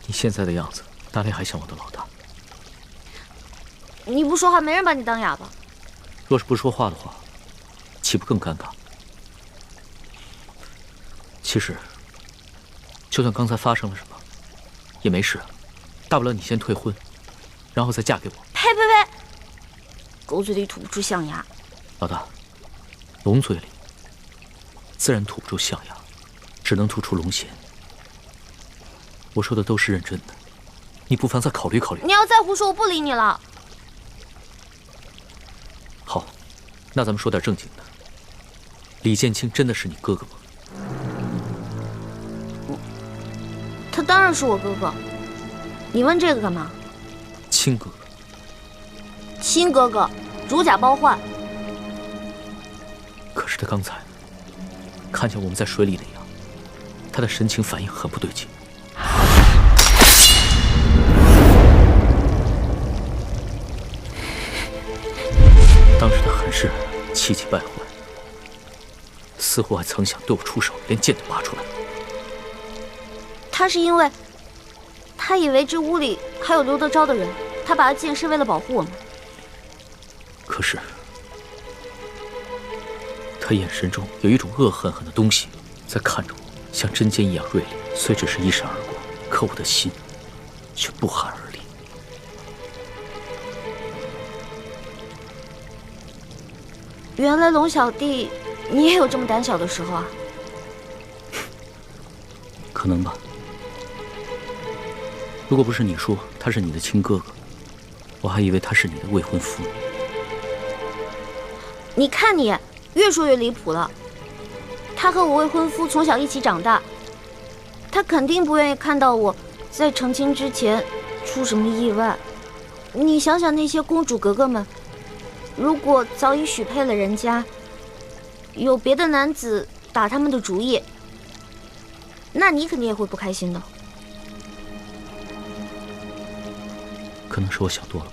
你现在的样子，哪里还像我的老大？你不说话，没人把你当哑巴。若是不说话的话，岂不更尴尬？其实，就算刚才发生了什么，也没事，大不了你先退婚，然后再嫁给我。呸呸呸！狗嘴里吐不出象牙。老大，龙嘴里自然吐不出象牙，只能吐出龙涎。我说的都是认真的，你不妨再考虑考虑。你要再胡说，我不理你了。好，那咱们说点正经的。李建清真的是你哥哥吗？他当然是我哥哥。你问这个干嘛？亲哥哥。亲哥哥，如假包换。可是他刚才看见我们在水里那样，他的神情反应很不对劲。当时他很是气急败坏，似乎还曾想对我出手，连剑都拔出来。他是因为他以为这屋里还有刘德昭的人，他拔剑是为了保护我们。可是他眼神中有一种恶狠狠的东西在看着我，像针尖一样锐利。虽只是一闪而过，可我的心却不寒而栗。原来龙小弟，你也有这么胆小的时候啊？可能吧。如果不是你说他是你的亲哥哥，我还以为他是你的未婚夫呢。你看你，越说越离谱了。他和我未婚夫从小一起长大，他肯定不愿意看到我在成亲之前出什么意外。你想想那些公主格格们，如果早已许配了人家，有别的男子打他们的主意，那你肯定也会不开心的。可能是我想多了吧。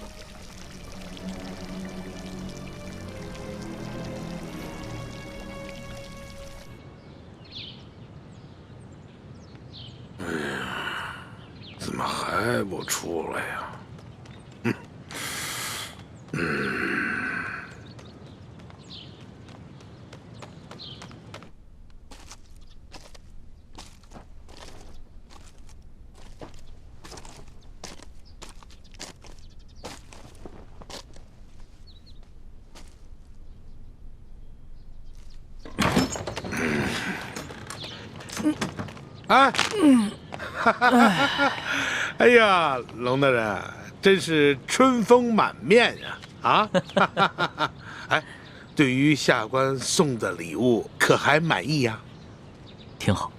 怎么还不出来呀？哎呀，龙大人，真是春风满面呀！哎，对于下官送的礼物，可还满意呀？挺好，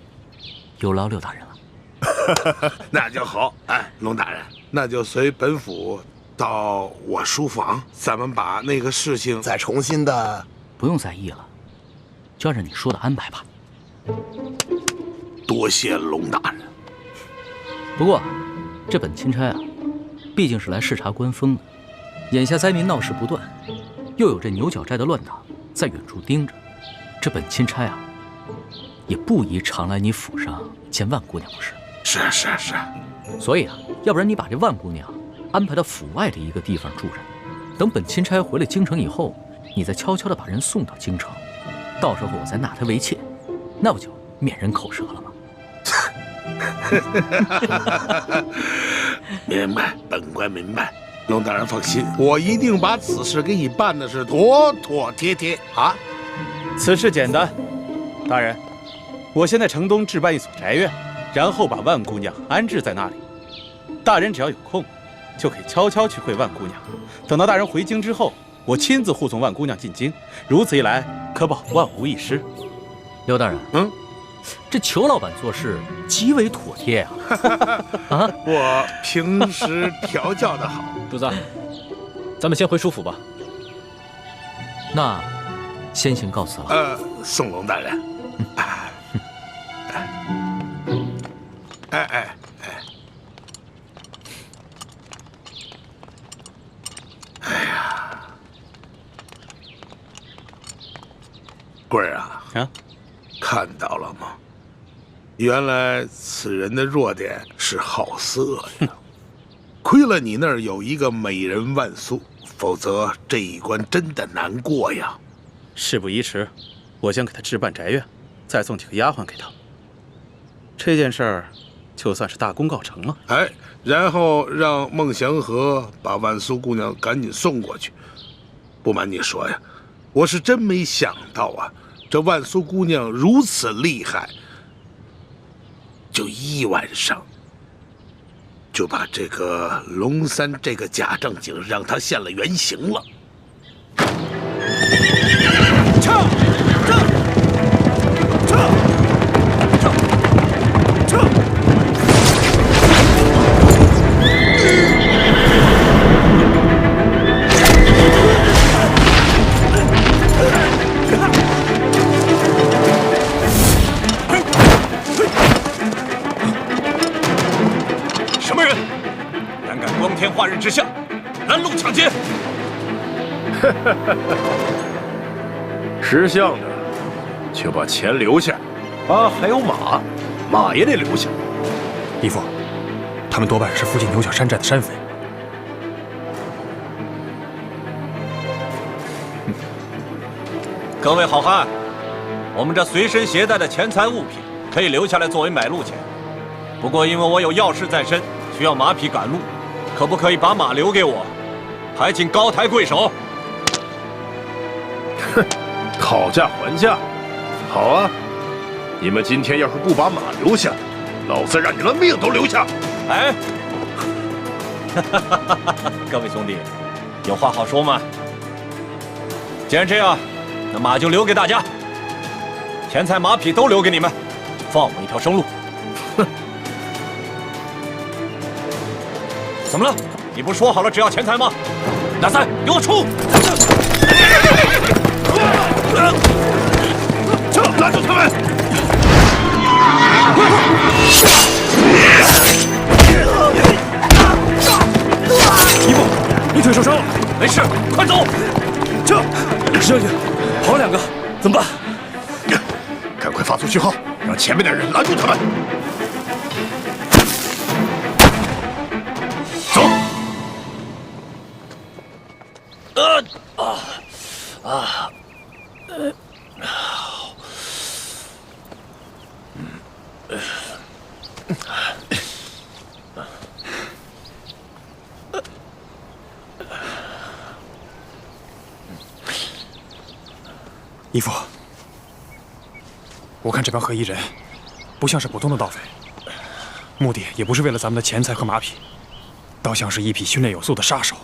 有劳刘大人了。那就好。哎，龙大人，那就随本府到我书房，咱们把那个事情再重新的。不用在意了，就按照你说的安排吧。多谢龙大人。不过，这本钦差啊，毕竟是来视察官风的。眼下灾民闹事不断，又有这牛角寨的乱党在远处盯着，这本钦差啊，也不宜常来你府上见万姑娘，不是？是。所以啊，要不然你把这万姑娘安排到府外的一个地方住着，等本钦差回来京城以后，你再悄悄地把人送到京城，到时候我再纳她为妾，那不就免人口舌了吗？明白，本官明白。龙大人放心，我一定把此事给你办的是妥妥帖帖啊！此事简单，大人，我先在城东置办一所宅院，然后把万姑娘安置在那里。大人只要有空，就可以悄悄去会万姑娘。等到大人回京之后，我亲自护送万姑娘进京。如此一来，可保万无一失。刘大人，这裘老板做事极为妥帖啊！啊，我平时调教的好。主子，咱们先回书府吧。那先行告辞了。宋龙大人。哎，贵儿啊，看到了吗？原来此人的弱点是好色呀！亏了你那儿有一个美人万苏，否则这一关真的难过呀。事不宜迟，我先给他置办宅院，再送几个丫鬟给他。这件事儿，就算是大功告成了。哎，然后让孟祥和把万苏姑娘赶紧送过去。不瞒你说呀，我是真没想到啊，这万苏姑娘如此厉害，就一晚上就把这个龙三这个假正经让他现了原形了。撤！什么人胆敢光天化日之下拦路抢劫？识相的就把钱留下，啊，还有马，马也得留下。义父，他们多半是附近牛角山寨的山匪。各位好汉，我们这随身携带的钱财物品可以留下来作为买路钱，不过因为我有要事在身，需要马匹赶路，可不可以把马留给我？还请高抬贵手。哼，讨价还价，好啊！你们今天要是不把马留下，老子让你们命都留下！哎，各位兄弟，有话好说吗？既然这样，那马就留给大家，钱财马匹都留给你们，放我一条生路。哼，怎么了？你不说好了只要钱财吗？大三，给我出！拦住他们！义父，你腿受伤了？没事，快走！撤！师兄，好两个，怎么办？赶快发出讯号，让前面的人拦住他们！走！义父，我看这帮黑衣人不像是普通的盗匪，目的也不是为了咱们的钱财和马匹，倒像是一批训练有素的杀手，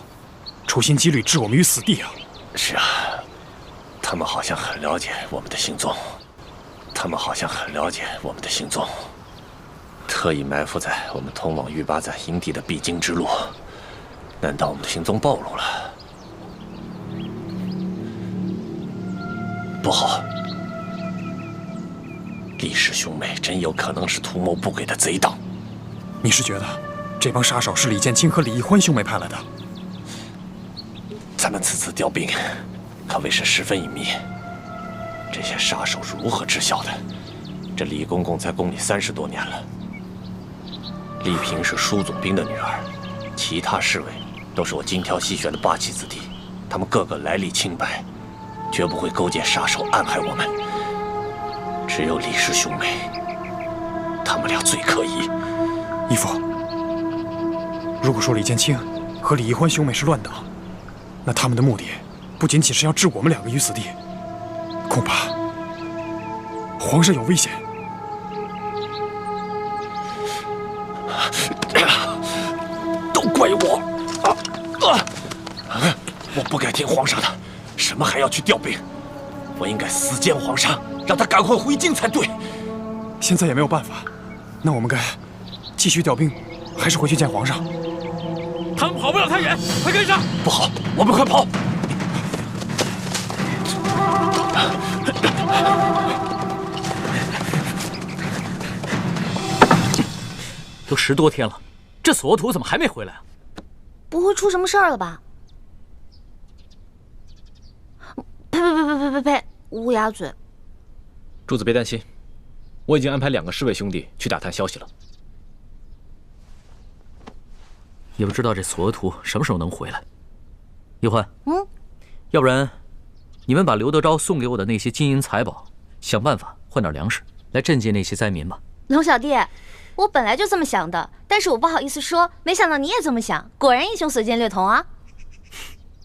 处心积虑置我们于死地啊！是啊，他们好像很了解我们的行踪，特意埋伏在我们通往玉八赞营地的必经之路。难道我们的行踪暴露了？不好，李氏兄妹真有可能是图谋不轨的贼党。你是觉得这帮杀手是李建清和李易欢兄妹派来的？咱们此次调兵，可谓是十分隐秘。这些杀手是如何知晓的？这李公公在宫里30多年了。丽萍是舒总兵的女儿，其他侍卫都是我精挑细选的霸气子弟，他们个个来历清白，绝不会勾结杀手暗害我们。只有李氏兄妹，他们俩最可疑。义父，如果说李建清和李易欢兄妹是乱党，那他们的目的不仅仅是要置我们2个于死地，恐怕皇上有危险。都怪我！我不该听皇上的，什么还要去调兵？我应该死谏皇上，让他赶快回京才对。现在也没有办法，那我们该继续调兵，还是回去见皇上？他们跑不了太远，快跟上！不好，我们快跑！都10多天了，这索土怎么还没回来啊？不会出什么事儿了吧？呸！乌鸦嘴！柱子别担心，我已经安排2个侍卫兄弟去打探消息了。也不知道这索额图什么时候能回来。叶欢，嗯，要不然你们把刘德昭送给我的那些金银财宝，想办法换点粮食来赈济那些灾民吧。龙小弟，我本来就这么想的，但是我不好意思说，没想到你也这么想，果然英雄所见略同啊。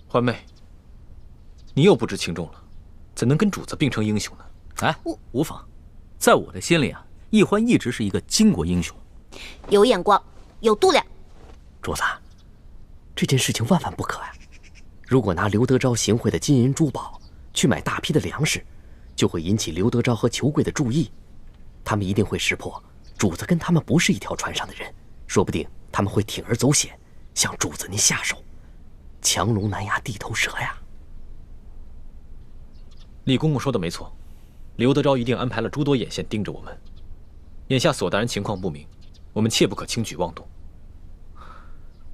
欢妹，你又不知轻重了，怎能跟主子并称英雄呢？哎，无妨，在我的心里啊，易欢一直是一个巾帼英雄，有眼光，有度量。主子，这件事情万万不可呀！如果拿刘德昭行贿的金银珠宝去买大批的粮食，就会引起刘德昭和裘贵的注意，他们一定会识破主子跟他们不是一条船上的人，说不定他们会铤而走险，向主子您下手，强龙难压地头蛇呀！李公公说的没错，刘德昭一定安排了诸多眼线盯着我们。眼下索大人情况不明，我们切不可轻举妄动。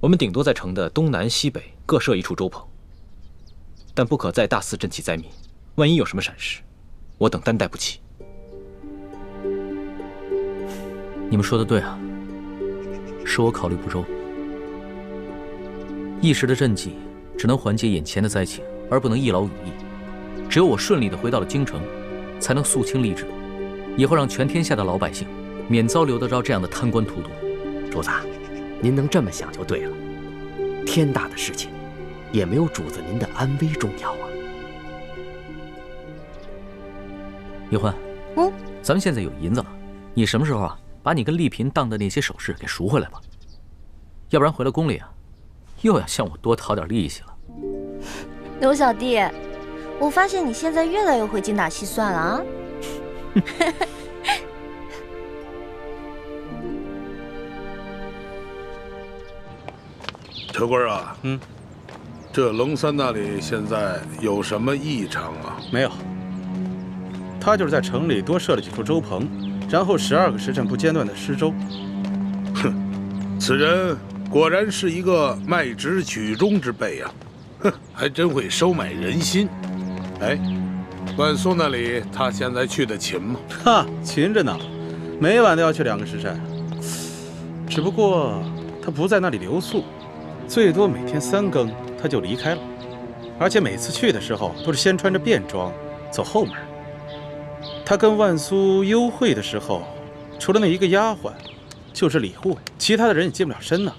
我们顶多在城的东南西北各设一处粥棚，但不可再大肆赈济灾民，万一有什么闪失，我等担待不起。你们说的对啊，是我考虑不周。一时的赈济只能缓解眼前的灾情，而不能一劳永逸。只有我顺利地回到了京城，才能肃清吏治，以后让全天下的老百姓免遭刘德昭这样的贪官荼毒。主子，您能这么想就对了。天大的事情，也没有主子您的安危重要啊。叶欢，咱们现在有银子了，你什么时候啊，把你跟丽嫔当的那些首饰给赎回来吧，要不然回了宫里啊，又要向我多讨点利息了。刘小弟，我发现你现在越来越会精打细算了啊。车官啊，这龙三那里现在有什么异常啊？没有，他就是在城里多设了几处粥棚，然后12个时辰不间断的施粥。哼，此人果然是一个卖直取忠之辈呀！哼，还真会收买人心。哎，万苏那里他现在去的勤吗？哈，勤着呢，每晚都要去2个时辰。只不过他不在那里留宿，最多每天3更他就离开了，而且每次去的时候都是先穿着便装走后门。他跟万苏幽会的时候，除了那一个丫鬟，就是李护卫，其他的人也近不了身呢。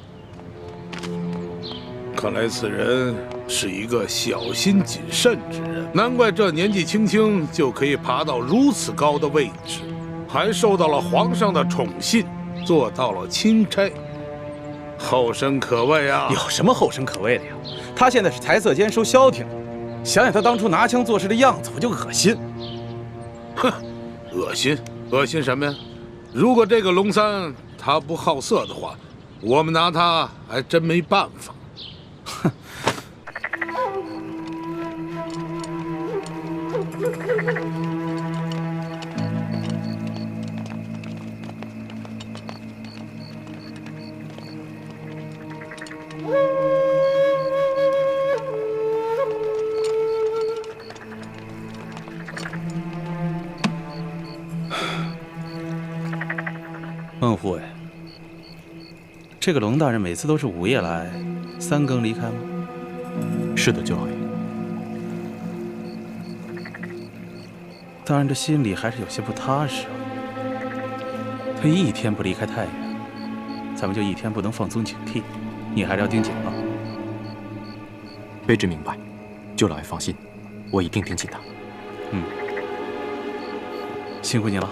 看来此人是一个小心谨慎之人，难怪这年纪轻轻就可以爬到如此高的位置，还受到了皇上的宠信，做到了钦差，后生可畏啊！有什么后生可畏的呀？他现在是财色兼收，消停了。想想他当初拿枪做事的样子，我就恶心。哼，恶心，恶心什么呀？如果这个龙三他不好色的话，我们拿他还真没办法。哼。孟护卫，这个龙大人每次都是午夜来，3更离开吗？是的，舅老爷。大人这心里还是有些不踏实啊。他一天不离开太原，咱们就一天不能放松警惕。你还是要盯紧了。卑职明白，舅老爷放心，我一定盯紧他。辛苦你了。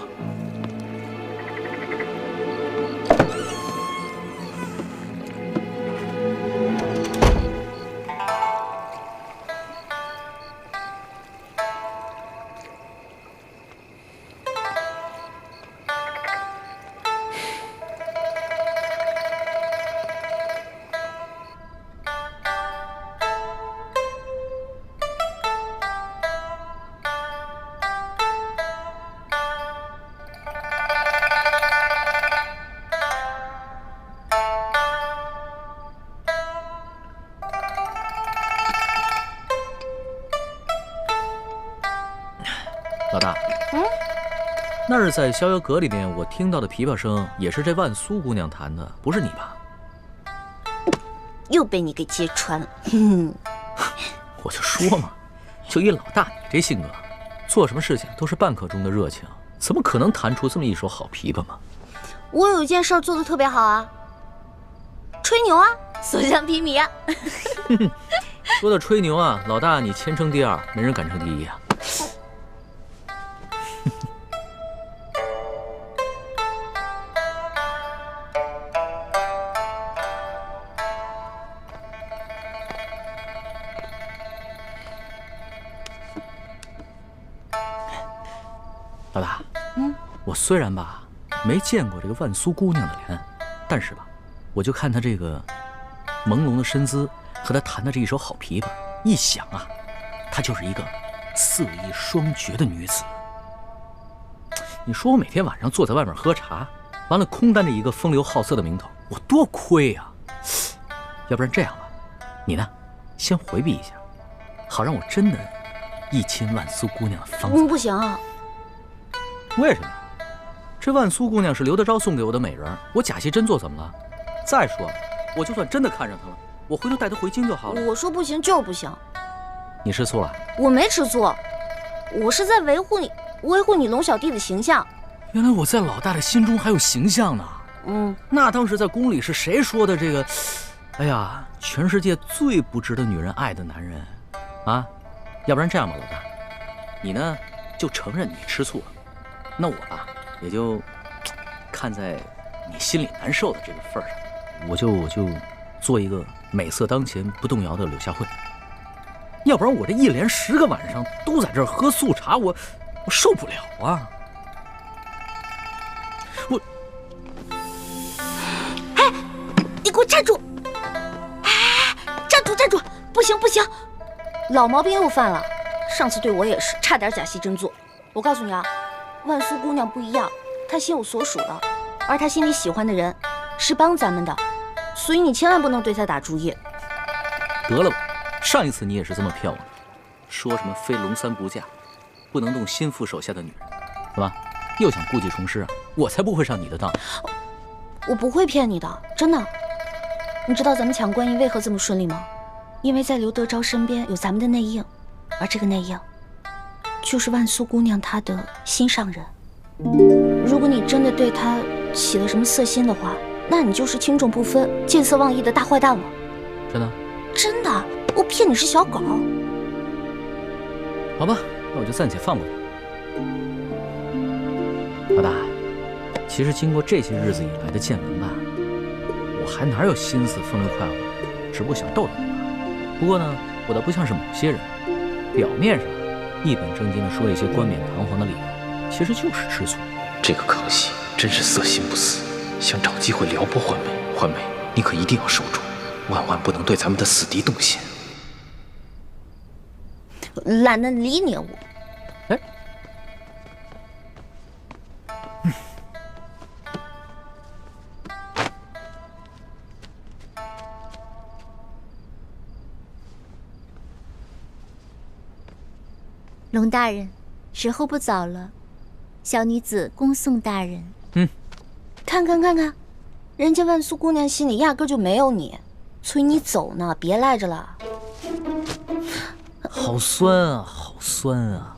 老大，那日在逍遥阁里面，我听到的琵琶声也是这万苏姑娘弹的，不是你吧？又被你给揭穿了。我就说嘛，就以老大你这性格，做什么事情都是半刻钟的热情，怎么可能弹出这么一手好琵琶嘛？我有一件事做得特别好啊，吹牛啊，所向披靡啊。说到吹牛啊，老大你前程第二，没人敢称第一啊。老大，我虽然吧没见过这个万苏姑娘的脸，但是吧，我就看她这个朦胧的身姿和她弹的这一手好琵琶，一想啊，她就是一个色艺双绝的女子。你说我每天晚上坐在外面喝茶，完了空担着一个风流好色的名头，我多亏呀！要不然这样吧，你呢，先回避一下，好让我真的一亲万苏姑娘的芳草。不行啊。为什么？这万苏姑娘是刘德昭送给我的美人，我假戏真做怎么了？再说了，我就算真的看上她了，我回头带她回京就好了。我说不行就是不行。你吃醋了？我没吃醋，我是在维护你龙小弟的形象。原来我在老大的心中还有形象呢。那当时在宫里是谁说的这个？哎呀，全世界最不值得女人爱的男人啊！要不然这样吧，老大，你呢就承认你吃醋了。那我吧，也就看在你心里难受的这个份上，我就做一个美色当前不动摇的柳下惠。要不然我这一连10个晚上都在这儿喝素茶，我受不了啊！哎，你给我站住！哎，站住！不行，老毛病又犯了。上次对我也是，差点假戏真做。我告诉你啊。万苏姑娘不一样，她心有所属了，而她心里喜欢的人是帮咱们的，所以你千万不能对她打主意。得了吧，上一次你也是这么骗我的，说什么非龙三不嫁，不能动心腹手下的女人，是吧？又想故技重施啊！我才不会上你的当。我不会骗你的，真的。你知道咱们抢官印为何这么顺利吗？因为在刘德昭身边有咱们的内应，而这个内应就是万苏姑娘她的心上人。如果你真的对她起了什么色心的话，那你就是轻重不分、见色忘义的大坏蛋了。真的？真的，我骗你是小狗。好吧，那我就暂且放过他。老大，其实经过这些日子以来的见闻吧，我还哪有心思风流快活，只不过想逗逗你吧。不过呢，我倒不像是某些人，表面上一本正经地说一些冠冕堂皇的理由，其实就是吃醋。这个康熙真是色心不死，想找机会撩拨欢梅。欢梅，你可一定要守住，万万不能对咱们的死敌动心。懒得理你我。哎，龙大人，时候不早了，小女子恭送大人。看看，人家万苏姑娘心里压根就没有你，催你走呢，别赖着了。好酸啊，好酸啊！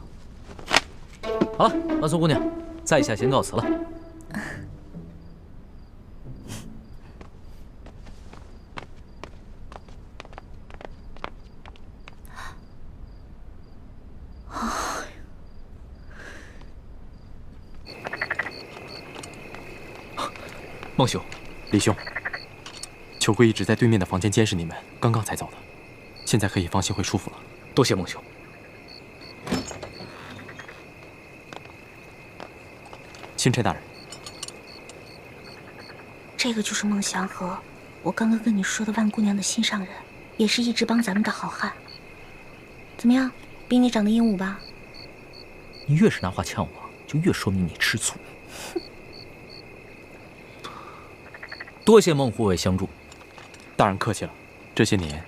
好了，万苏姑娘，在下先告辞了。孟兄，李兄，裘贵一直在对面的房间监视你们，刚刚才走的，现在可以放心回舒府了。多谢孟兄。钦差大人，这个就是孟祥和，我刚刚跟你说的万姑娘的心上人，也是一直帮咱们的好汉。怎么样，比你长得英武吧？你越是拿话呛我，就越说明你吃醋。多谢孟护卫相助，大人客气了。这些年，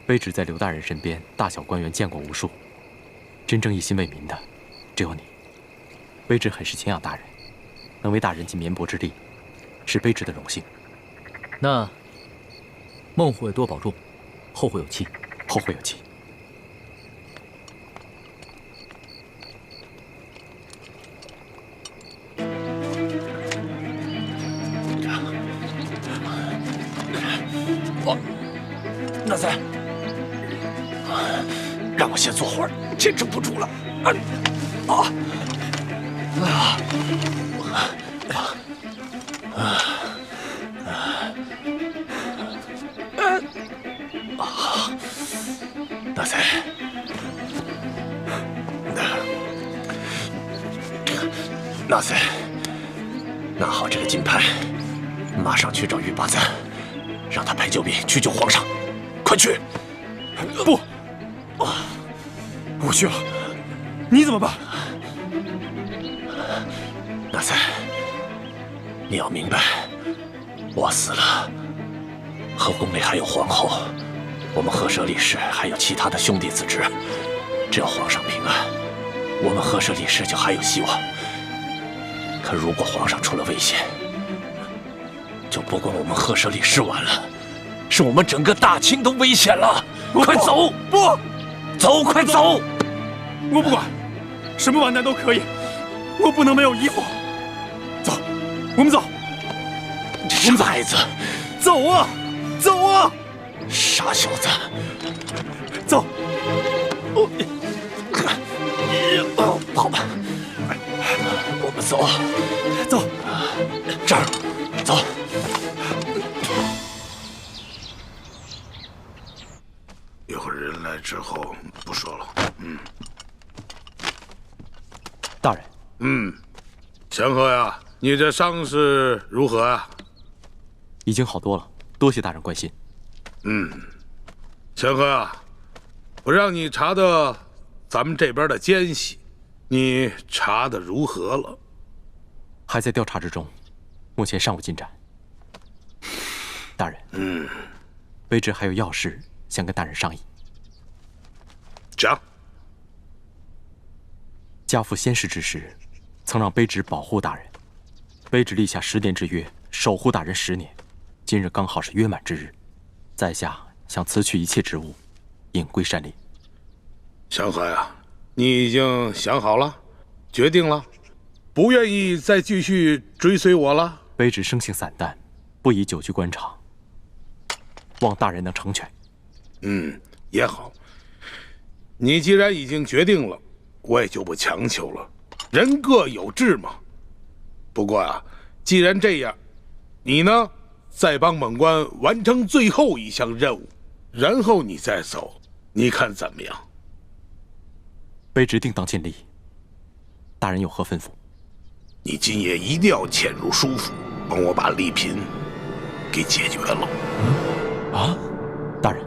卑职在刘大人身边，大小官员见过无数，真正一心为民的，只有你。卑职很是敬仰大人，能为大人尽绵薄之力，是卑职的荣幸。那孟护卫多保重，后会有期。后会有期。纳赛，让我先坐会儿，坚持不住了。纳赛，纳赛，拿好这个金牌，马上去找玉八赞，让他派救兵去救皇上。快去！不，我去了，你怎么办？纳赛，你要明白，我死了，和宫内还有皇后，我们赫舍李氏还有其他的兄弟子侄，只要皇上平安，我们赫舍李氏就还有希望。可如果皇上出了危险，就不光我们赫舍李氏完了，是我们整个大清都危险了。快走！不，走，快走！我不管，什么完蛋都可以，我不能没有衣服。走，我们走。傻孩子，走啊，走啊！傻小子，走。跑吧，我们走，走，这儿，走。一会儿人来之后不说了。大人。祥和呀，你这伤势如何啊？已经好多了，多谢大人关心。祥和啊，我让你查的咱们这边的奸细，你查的如何了？还在调查之中，目前尚无进展。大人，卑职还有要事想跟大人商议。讲。家父先逝之时，曾让卑职保护大人，卑职立下10年之约，守护大人10年。今日刚好是约满之日，在下想辞去一切职务，隐归山林。祥和呀，你已经想好了，决定了，不愿意再继续追随我了？卑职生性散淡，不宜久居官场，望大人能成全。也好。你既然已经决定了，我也就不强求了，人各有志嘛。不过啊，既然这样，你呢，再帮本官完成最后一项任务，然后你再走，你看怎么样？卑职定当尽力。大人有何吩咐？你今夜一定要潜入舒府，帮我把丽嫔给解决了。大人，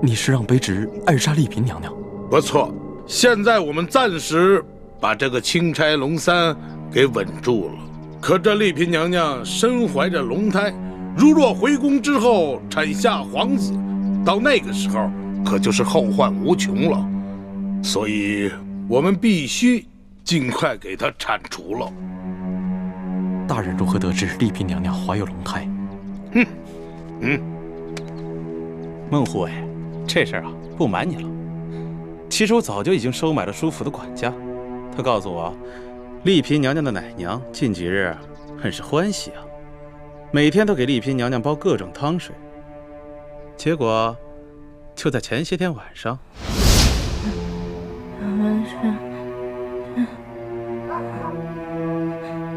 你是让卑职暗杀丽嫔娘娘？不错，现在我们暂时把这个钦差龙三给稳住了。可这丽嫔娘娘身怀着龙胎，如若回宫之后产下皇子，到那个时候可就是后患无穷了。所以我们必须尽快给她铲除了。大人如何得知丽嫔娘娘怀有龙胎？孟护卫，这事儿啊，不瞒你了。其实我早就已经收买了舒府的管家，他告诉我，丽嫔娘娘的奶娘近几日很是欢喜啊，每天都给丽嫔娘娘煲各种汤水。结果，就在前些天晚上，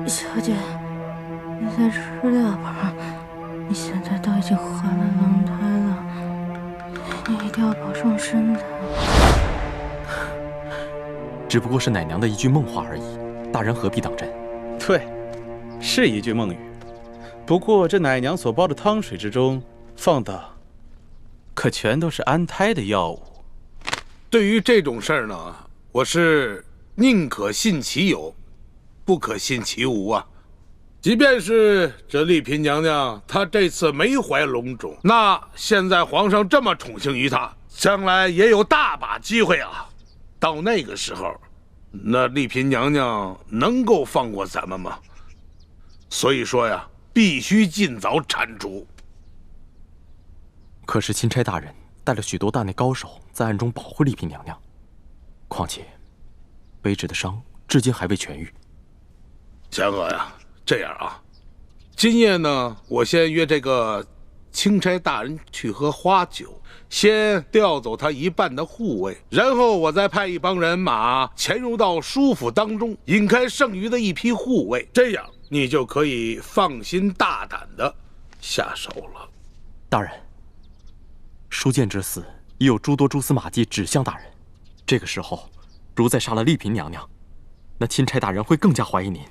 小姐，你再吃2盘，你现在都已经怀了龙胎了，你一定要保重身体。只不过是奶娘的一句梦话而已，大人何必当真？对，是一句梦语。不过这奶娘所煲的汤水之中放的，可全都是安胎的药物。对于这种事儿呢，我是宁可信其有，不可信其无啊。即便是这丽嫔娘娘她这次没怀龙种，那现在皇上这么宠幸于她，将来也有大把机会啊。到那个时候，那丽嫔娘娘能够放过咱们吗？所以说呀，必须尽早铲除。可是钦差大人带了许多大内高手在暗中保护丽嫔娘娘，况且卑职的伤至今还未痊愈。祥和呀，这样啊，今夜呢，我先约这个钦差大人去喝花酒，先调走他一半的护卫，然后我再派一帮人马潜入到舒府当中，引开剩余的一批护卫，这样你就可以放心大胆的下手了。大人，舒剑之死已有诸多蛛丝马迹指向大人，这个时候如再杀了丽嫔娘娘，那钦差大人会更加怀疑您。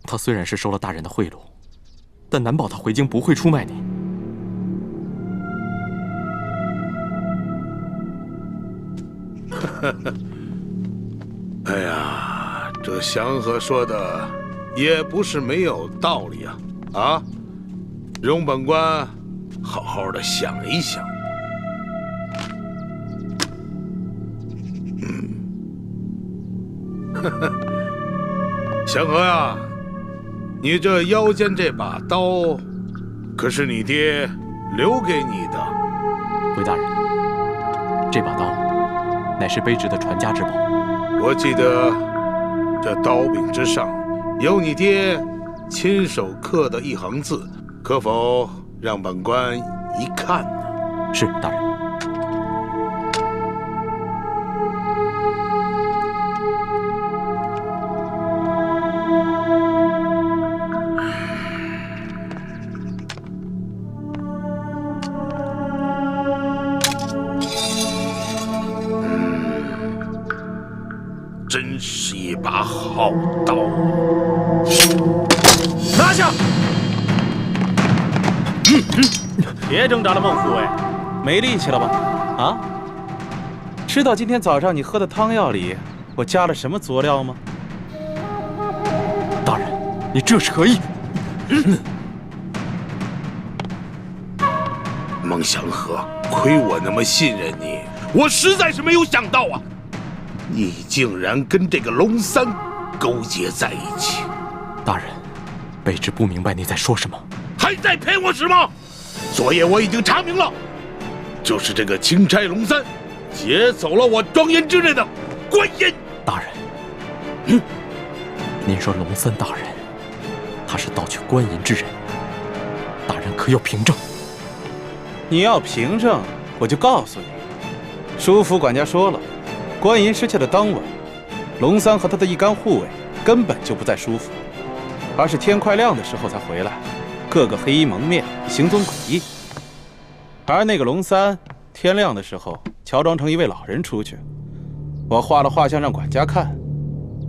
他虽然是收了大人的贿赂，但难保他回京不会出卖您。哎呀，这祥和说的也不是没有道理啊！啊，容本官好好的想一想。祥和呀，你这腰间这把刀，可是你爹留给你的。回大人，这把刀乃是卑职的传家之宝。我记得这刀柄之上有你爹亲手刻的一行字，可否让本官一看呢？是，大人。真是一把好刀！拿下！别挣扎了，孟护卫，没力气了吧？啊？知道今天早上你喝的汤药里我加了什么佐料吗？大人，你这是何意？孟祥和，亏我那么信任你，我实在是没有想到啊！你竟然跟这个龙三勾结在一起！大人，卑职不明白你在说什么。还在骗我什么？昨夜我已经查明了，就是这个钦差龙三劫走了我庄严之内的观音。大人，您说龙三大人，他是盗取观音之人，大人可有凭证？你要凭证，我就告诉你。舒府管家说了，观音失窃的当晚，龙三和他的一干护卫根本就不在舒府，而是天快亮的时候才回来，个个黑衣蒙面，行踪诡异。而那个龙三天亮的时候乔装成一位老人出去，我画了画像让管家看，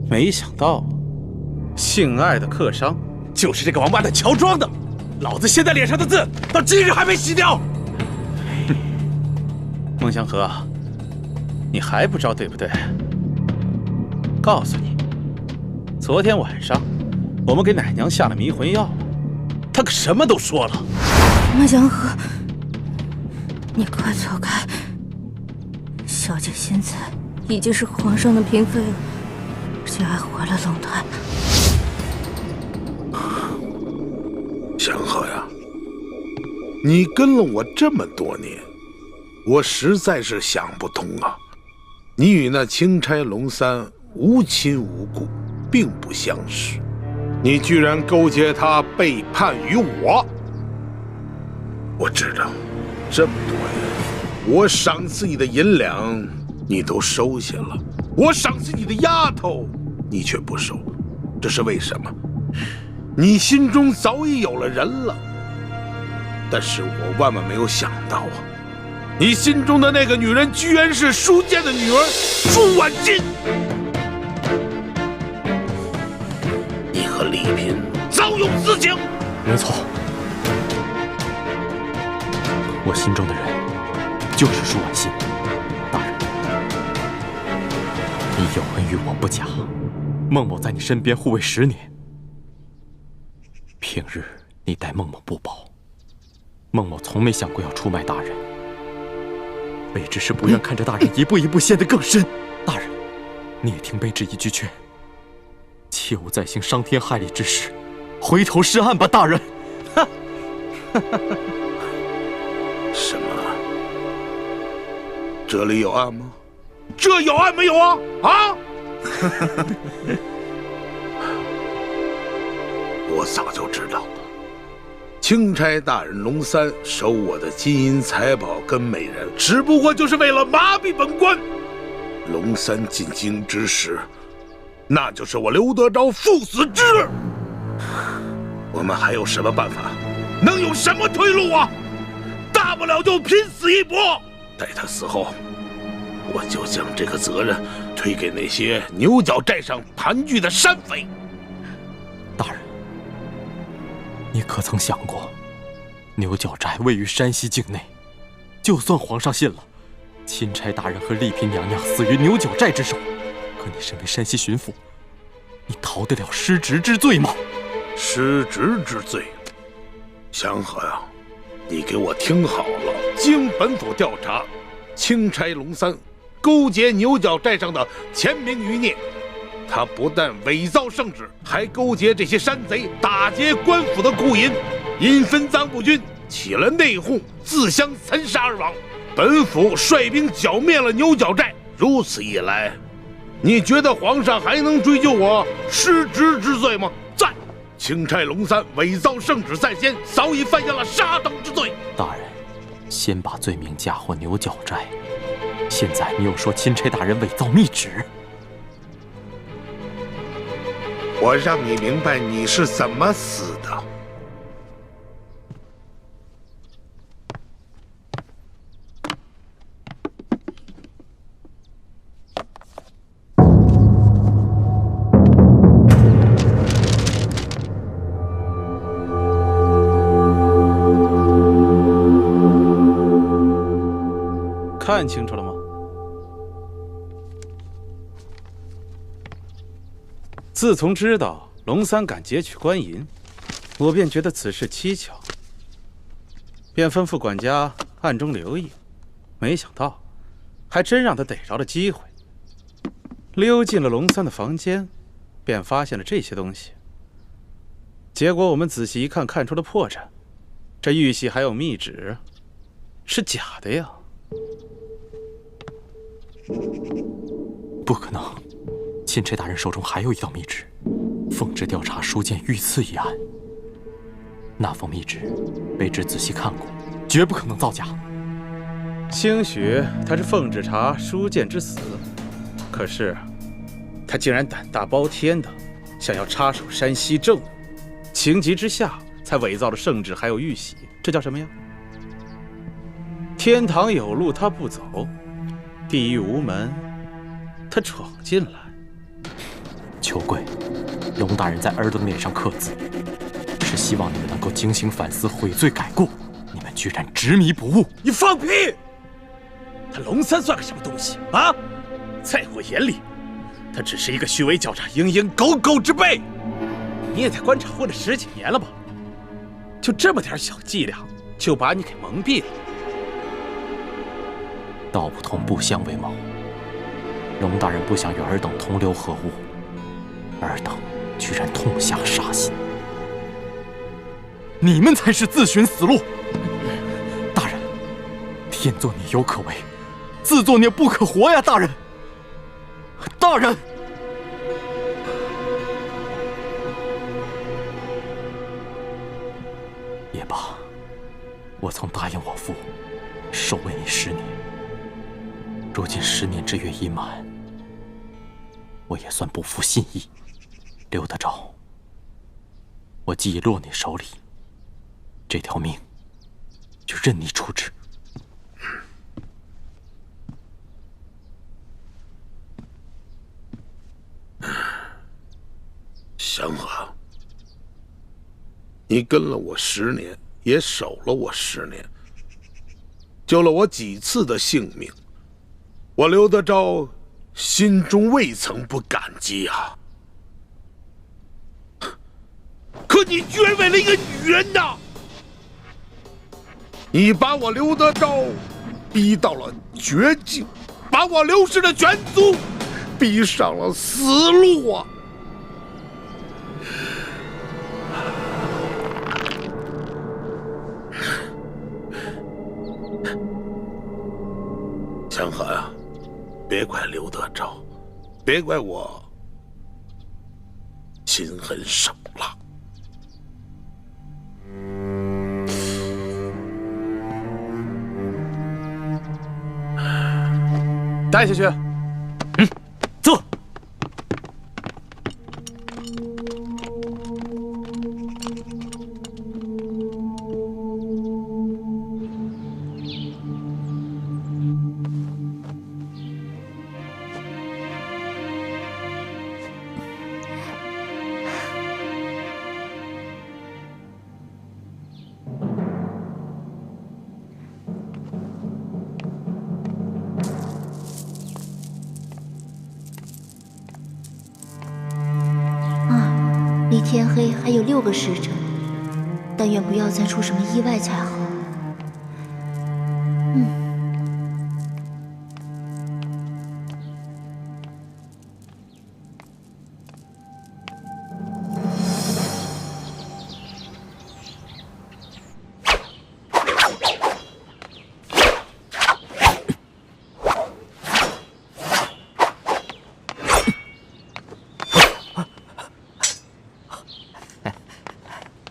没想到性爱的客商就是这个王八蛋乔装的，老子现在脸上的字到今日还没洗掉。孟祥和，你还不知道对不对？告诉你，昨天晚上我们给奶娘下了迷魂药，她可什么都说了。孟祥和，你快走开！小姐现在已经是皇上的嫔妃了，而且还怀了龙胎。祥和呀，你跟了我这么多年，我实在是想不通啊！你与那钦差龙三无亲无故，并不相识，你居然勾结他背叛于我！我知道，这么多年，我赏赐你的银两你都收下了，我赏赐你的丫头你却不收，这是为什么？你心中早已有了人了，但是我万万没有想到啊！你心中的那个女人，居然是舒剑的女儿舒婉金。你和丽嫔早有私情。没错，我心中的人就是舒婉心。大人，你有恩于我不假，孟某在你身边护卫10年，平日你待孟某不薄，孟某从没想过要出卖大人。卑职是不愿看着大人一步一步陷得更深。大人，你也听卑职一句劝，切勿再行伤天害理之事，回头是岸吧，大人。什么？这里有案吗？这有案没有啊？啊！我早就知道了。钦差大人龙三收我的金银财宝跟美人，只不过就是为了麻痹本官。龙三进京之时，那就是我刘德昭赴死之日。我们还有什么办法？能有什么退路啊？大不了就拼死一搏。待他死后，我就将这个责任推给那些牛角寨上盘踞的山匪。大人，你可曾想过，牛角寨位于山西境内，就算皇上信了，钦差大人和丽嫔娘娘死于牛角寨之手，可你身为山西巡抚，你逃得了失职之罪吗？失职之罪，祥和呀，你给我听好了！经本府调查，钦差龙三勾结牛角寨上的前明余孽，他不但伪造圣旨，还勾结这些山贼打劫官府的库银，因分赃不均，起了内讧，自相残杀而亡。本府率兵剿灭了牛角寨，如此一来，你觉得皇上还能追究我失职之罪吗？在钦差龙三伪造圣旨在先，早已犯下了杀等之罪。大人，先把罪名嫁祸牛角寨，现在你又说钦差大人伪造密旨，我让你明白你是怎么死的。看清楚了吗？自从知道龙三敢劫取官银，我便觉得此事蹊跷，便吩咐管家暗中留意。没想到，还真让他逮着了机会。溜进了龙三的房间，便发现了这些东西。结果我们仔细一看，看出了破绽，这玉玺还有密旨，是假的呀！不可能，钦差大人手中还有一道密旨，奉旨调查书剑遇刺一案。那封密旨，卑职仔细看过，绝不可能造假。兴许他是奉旨查书剑之死，可是他竟然胆大包天的想要插手山西政务，情急之下才伪造了圣旨还有玉玺，这叫什么呀？天堂有路他不走，地狱无门他闯进来。求贵，龙大人在儿子的脸上刻字，是希望你们能够警醒反思，悔罪改过。你们居然执迷不悟！你放屁！他龙三算个什么东西啊？在我眼里，他只是一个虚伪狡诈、蝇营狗苟之辈。你也在官场混了10几年了吧？就这么点小伎俩，就把你给蒙蔽了。道不同不相为谋。龙大人不想与尔等同流合污，尔等居然痛下杀心。你们才是自寻死路！大人，天作孽犹可为，自作孽不可活呀！大人，大人。也罢，我曾答应我父，守卫你10年。如今10年之约已满，我也算不负信义。刘德昭，我既已落你手里，这条命就任你处置。祥和，你跟了我10年，也守了我10年，救了我几次的性命，我刘德昭心中未曾不感激啊！可你居然为了一个女人呐！你把我刘德昭逼到了绝境，把我刘氏的全族逼上了死路啊！山河呀，别怪刘德昭，别怪我心狠手辣。带下去。走。离天黑还有6个时辰，但愿不要再出什么意外才好。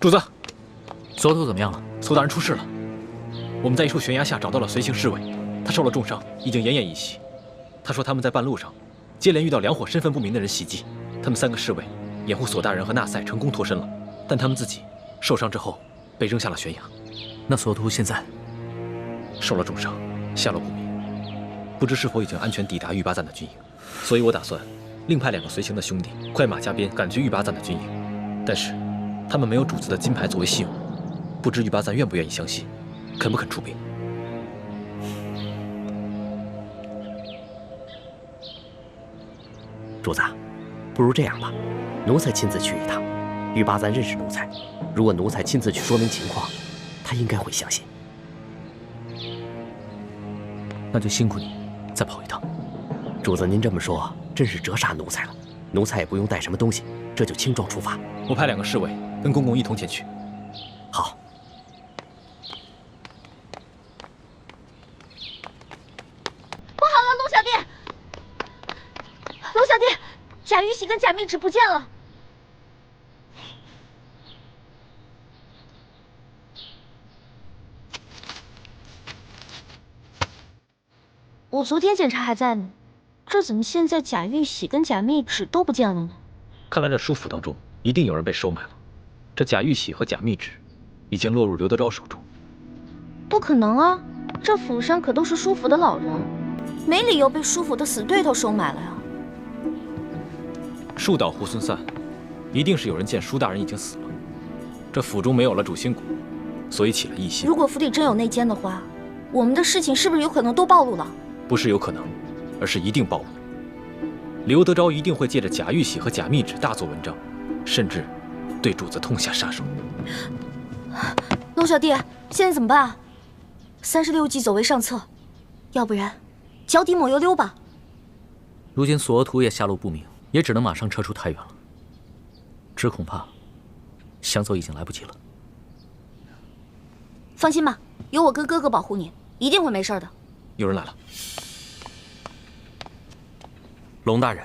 主子，索图怎么样了？苏大人出事了。我们在一处悬崖下找到了随行侍卫，他受了重伤，已经奄奄一息。他说他们在半路上接连遇到2伙身份不明的人袭击，他们3个侍卫掩护索大人和纳赛成功脱身了，但他们自己受伤之后被扔下了悬崖。那索图现在受了重伤，下落不明，不知是否已经安全抵达玉巴赞的军营。所以我打算另派2个随行的兄弟快马加鞭赶去玉巴赞的军营，但是他们没有主子的金牌作为信用，不知玉巴赞愿不愿意相信，肯不肯出兵？主子，不如这样吧，奴才亲自去一趟。玉巴赞认识奴才，如果奴才亲自去说明情况，他应该会相信。那就辛苦你再跑一趟。主子您这么说，真是折煞奴才了。奴才也不用带什么东西，这就轻装出发。我派2个侍卫跟公公一同前去。好。不好了，龙小弟！龙小弟，贾玉玺跟贾密旨不见了。我昨天检查还在呢，这怎么现在贾玉玺跟贾密旨都不见了呢？看来这书府当中一定有人被收买了。这贾玉玺和贾密旨已经落入刘德昭手中。不可能啊，这府上可都是舒府的老人，没理由被舒府的死对头收买了呀。树倒猢狲散，一定是有人见舒大人已经死了，这府中没有了主心骨，所以起了异心。如果府里真有内奸的话，我们的事情是不是有可能都暴露了？不是有可能，而是一定暴露。刘德昭一定会借着贾玉玺和贾密旨大做文章，甚至对主子痛下杀手。龙小弟，现在怎么办啊？36计走为上策，要不然脚底抹油溜吧。如今索额图也下落不明，也只能马上撤出太原了。只恐怕想走已经来不及了。放心吧，有我跟哥哥保护你，一定会没事的。有人来了。龙大人，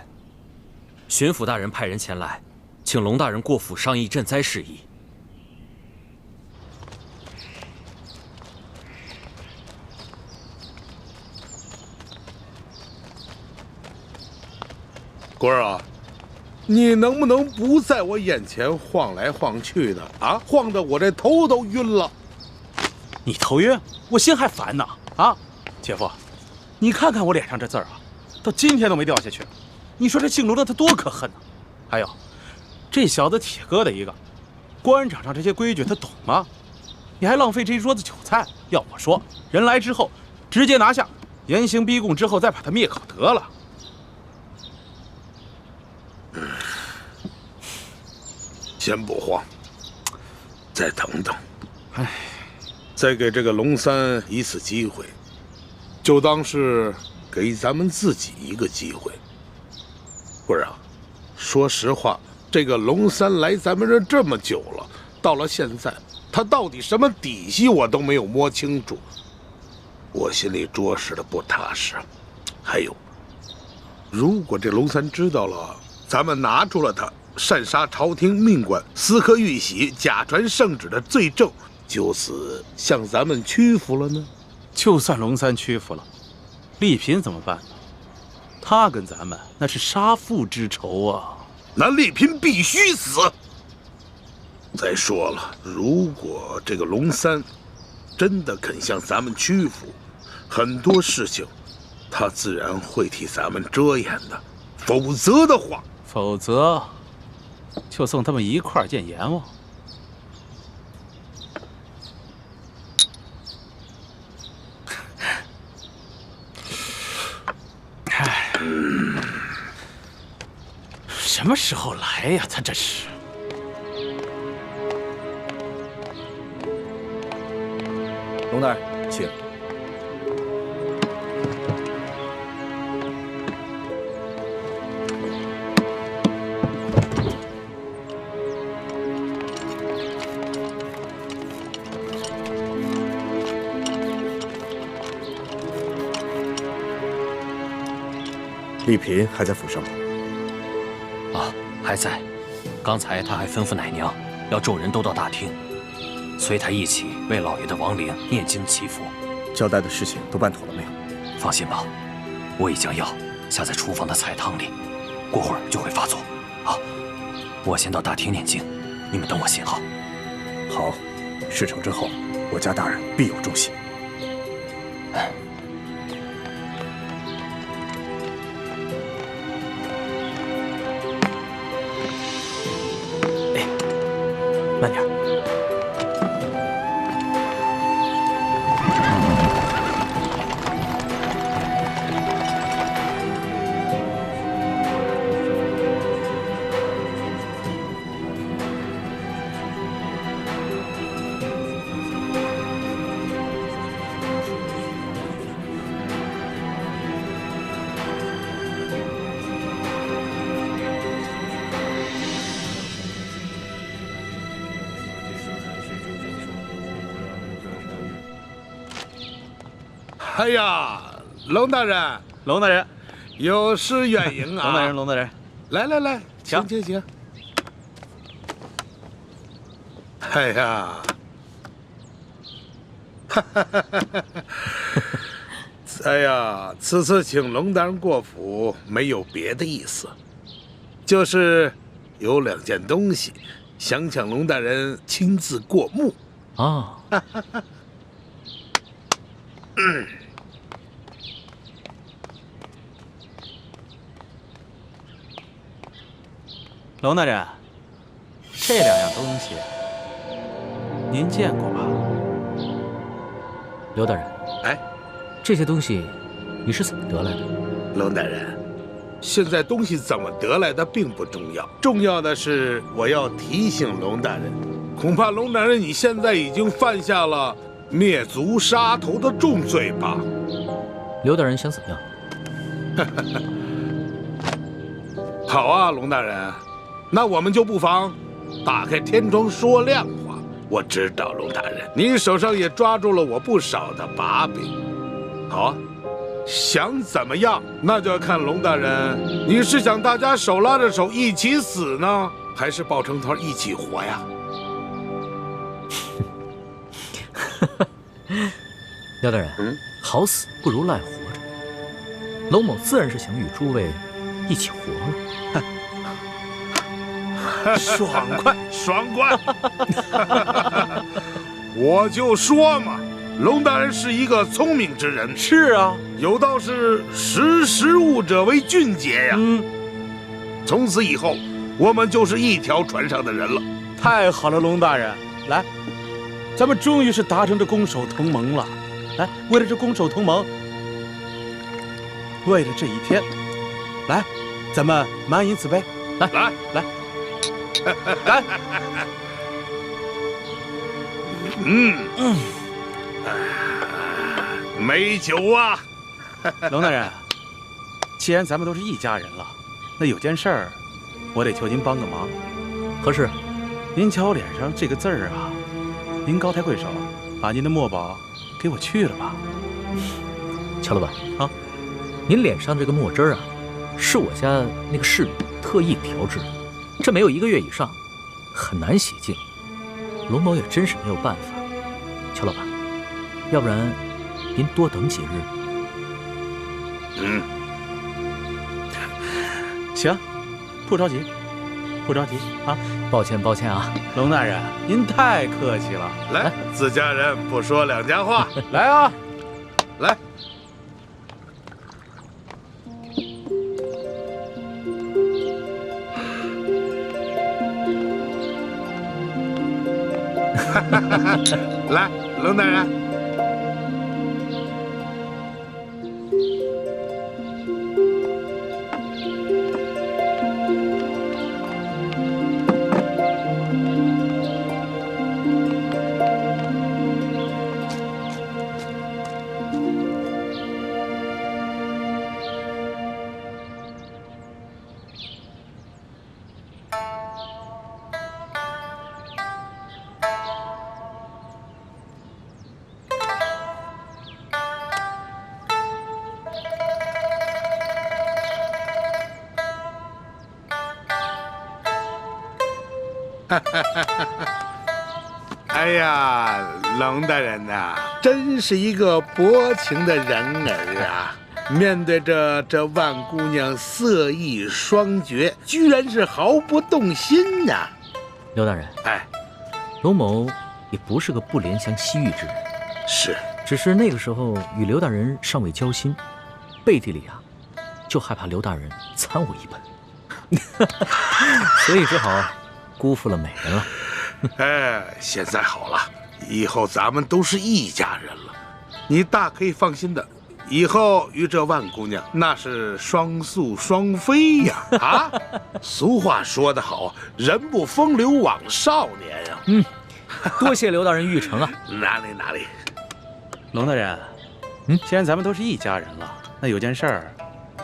巡抚大人派人前来，请龙大人过府商议赈灾事宜。官儿啊，你能不能不在我眼前晃来晃去的啊？晃得我这头都晕了。你头晕，我心还烦呢。啊，姐夫，你看看我脸上这字儿啊，到今天都没掉下去。你说这姓卢的他多可恨呢！还有，这小子铁疙瘩一个，官场上这些规矩他懂吗？你还浪费这一桌子酒菜。要我说，人来之后直接拿下，严刑逼供之后再把他灭口得了。先不慌，再等等。哎，再给这个龙三一次机会，就当是给咱们自己一个机会。官儿啊，说实话，这个龙三来咱们这么久了，到了现在，他到底什么底细我都没有摸清楚。我心里着实的不踏实。还有，如果这龙三知道了咱们拿出了他擅杀朝廷命官、私刻玉玺、假传圣旨的罪证，就此向咱们屈服了呢？就算龙三屈服了，丽嫔怎么办呢？他跟咱们那是杀父之仇啊！那丽嫔必须死。再说了，如果这个龙三真的肯向咱们屈服，很多事情他自然会替咱们遮掩的。否则就送他们一块儿见阎王。唉，什么时候来呀？他这是。龙大人，请。丽嫔还在府上吗？啊，还在。刚才他还吩咐奶娘，要众人都到大厅，随他一起为老爷的亡灵念经祈福。交代的事情都办妥了没有？放心吧，我已将药下在厨房的菜汤里，过会儿就会发作。好，我先到大厅念经，你们等我信号。好，事成之后，我家大人必有重喜。慢点。哎呀，龙大人，龙大人，有失远迎啊！龙大人，龙大人，来，请。哎呀，哎呀，此次请龙大人过府，没有别的意思，就是有2件东西，想请龙大人亲自过目啊。龙大人，这2样东西您见过吧？刘大人，哎，这些东西你是怎么得来的？龙大人，现在东西怎么得来的并不重要，重要的是我要提醒龙大人，恐怕龙大人你现在已经犯下了灭族杀头的重罪吧？刘大人想怎么样？好啊，龙大人。那我们就不妨打开天窗说亮话。我知道龙大人，你手上也抓住了我不少的把柄。好啊，想怎么样，那就要看龙大人，你是想大家手拉着手一起死呢，还是抱成团一起活呀？廖大人，好死不如赖活着。龙某自然是想与诸位一起活了。爽快！我就说嘛，龙大人是一个聪明之人。是啊，有道是识时务者为俊杰呀。从此以后，我们就是一条船上的人了。太好了，龙大人，来，咱们终于是达成这攻守同盟了。来，为了这攻守同盟，为了这一天，来，咱们满饮此杯。来。来，美酒啊！龙大人，既然咱们都是一家人了，那有件事儿，我得求您帮个忙。何事？您瞧我脸上这个字儿啊，您高抬贵手，把您的墨宝给我去了吧。乔老板啊，您脸上这个墨汁儿啊，是我家那个侍女特意调制的，这没有1个月以上，很难洗净。龙某也真是没有办法。乔老板，要不然您多等几日。行，不着急，不着急啊。抱歉啊，龙大人，您太客气了。来，自家人不说两家话。来啊，来。来，龙大人。哎呀，龙大人呐，真是一个薄情的人儿啊！面对着这万姑娘色艺双绝，居然是毫不动心呐！刘大人，哎，龙某也不是个不怜香惜玉之人，是，只是那个时候与刘大人尚未交心，背地里啊，就害怕刘大人参我一本，所以只好辜负了美人了。哎，现在好了，以后咱们都是一家人了，你大可以放心的，以后与这万姑娘那是双宿双飞呀！啊，俗话说得好，人不风流枉少年呀。多谢刘大人玉成啊。哪里。龙大人，既然咱们都是一家人了，那有件事儿，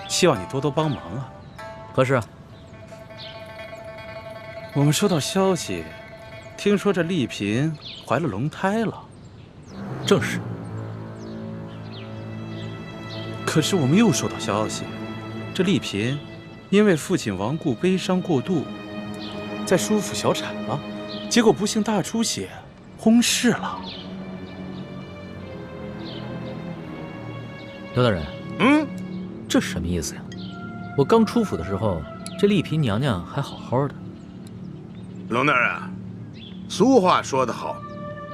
希望你多多帮忙啊。何事啊？我们收到消息，听说这丽嫔怀了龙胎了。正是。可是我们又收到消息，这丽嫔因为父亲亡故悲伤过度，在舒府小产了，结果不幸大出血，薨逝了。刘大人，这什么意思呀？我刚出府的时候，这丽嫔娘娘还好好的。龙大人，俗话说得好，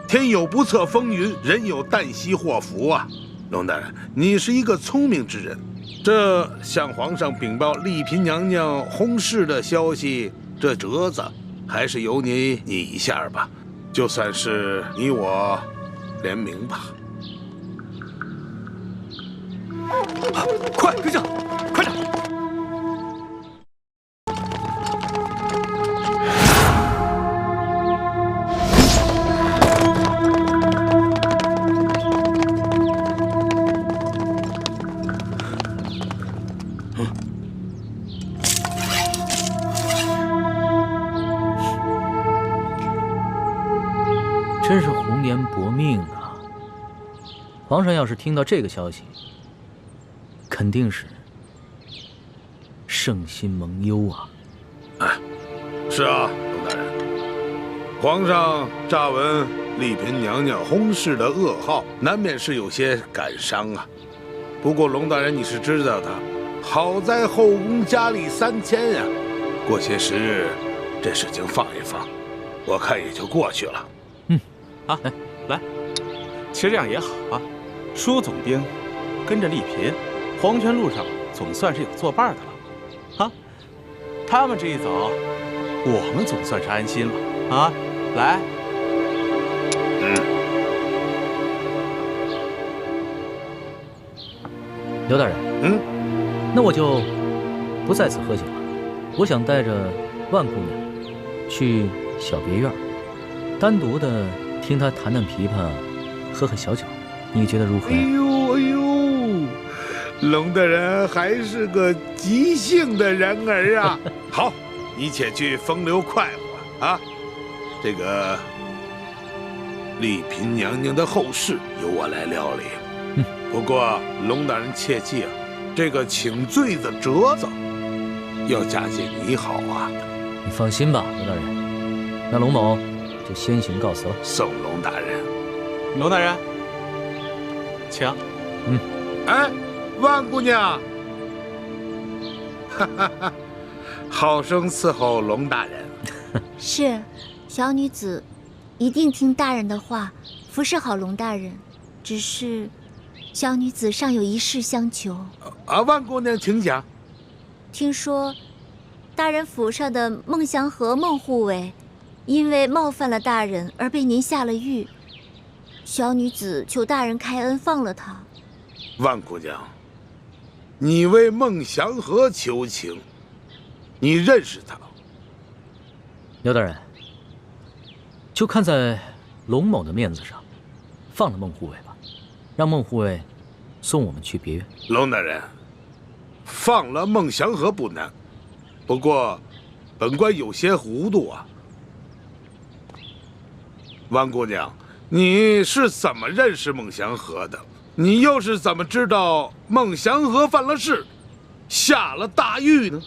天有不测风云，人有旦夕祸福啊。龙大人，你是一个聪明之人，这向皇上禀报丽嫔娘娘薨逝的消息，这折子还是由你拟一下吧，就算是你我联名吧。快跟上，快点！真是红颜薄命啊！皇上要是听到这个消息，肯定是圣心蒙忧啊！是啊，龙大人，皇上乍闻丽嫔娘娘薨逝的噩耗，难免是有些感伤啊。不过龙大人你是知道的，好在后宫佳丽3000呀，过些时日，这事情放一放，我看也就过去了。来，其实这样也好啊。舒总兵跟着丽嫔，黄泉路上总算是有作伴的了啊。他们这一走，我们总算是安心了啊。来，刘大人，那我就不在此喝酒了。我想带着万姑娘去小别院，单独的听她弹弹琵琶，喝喝小酒，你觉得如何？哎呦，龙大人还是个急性的人儿啊！好，你且去风流快活啊。这个丽嫔娘娘的后事由我来料理。不过龙大人切记啊，这个请罪的折子要嫁接你好啊。你放心吧，龙大人。那龙某就先行告辞了。送龙大人。龙大人，请。哎，万姑娘，哈哈哈，好生伺候龙大人。是，小女子一定听大人的话，服侍好龙大人。只是，小女子尚有一事相求。万姑娘，请讲。听说，大人府上的孟祥和孟护卫，因为冒犯了大人而被您下了狱。小女子求大人开恩放了他。万姑娘，你为孟祥和求情，你认识他？刘大人，就看在龙某的面子上，放了孟护卫吧，让孟护卫送我们去别院。龙大人，放了孟祥和不难，不过本官有些糊涂啊。万姑娘，你是怎么认识孟祥和的？你又是怎么知道孟祥和犯了事，下了大狱呢？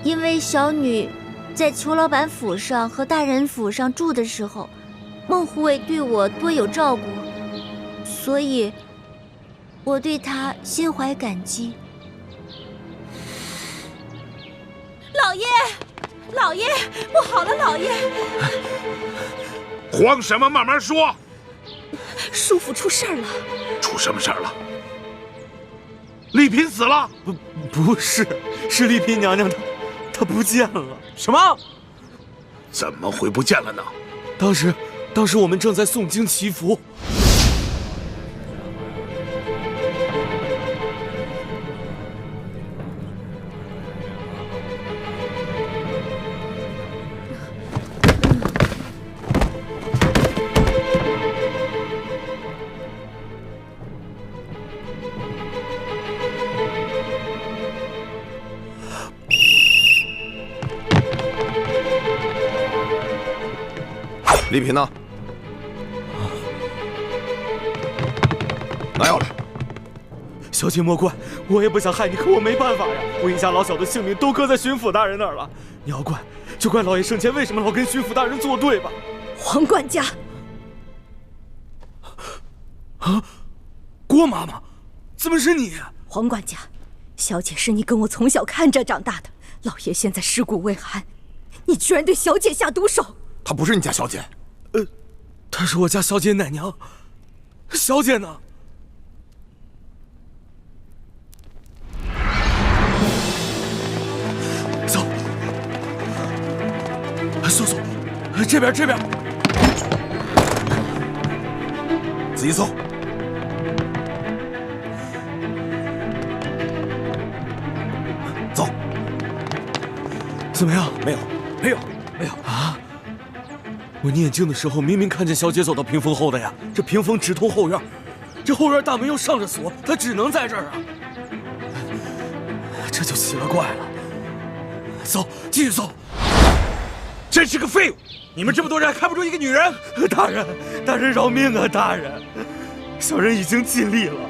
因为小女在裘老板府上和大人府上住的时候，孟护卫对我多有照顾，所以我对他心怀感激。老爷，老爷，不好了，老爷！慌什么？慢慢说。叔父出事儿了。出什么事儿了？丽嫔死了？不是，是丽嫔娘娘她不见了。什么？怎么会不见了呢？当时我们正在诵经祈福。丽嫔呢？拿药来！小姐莫怪，我也不想害你，可我没办法呀。我一家老小的性命都搁在巡抚大人那儿了。你要怪，就怪老爷生前为什么老跟巡抚大人作对吧？黄管家！啊，郭妈妈，怎么是你？黄管家，小姐是你跟我从小看着长大的，老爷现在尸骨未寒，你居然对小姐下毒手！她不是你家小姐。她是我家小姐奶娘。小姐呢？走，搜，这边，自己搜。走。怎么样？没有啊！我念经的时候明明看见小姐走到屏风后的呀，这屏风直通后院，这后院大门又上着锁，她只能在这儿啊。这就奇了怪了。搜，继续搜。真是个废物！你们这么多人还看不出一个女人？大人饶命啊！大人，小人已经尽力了。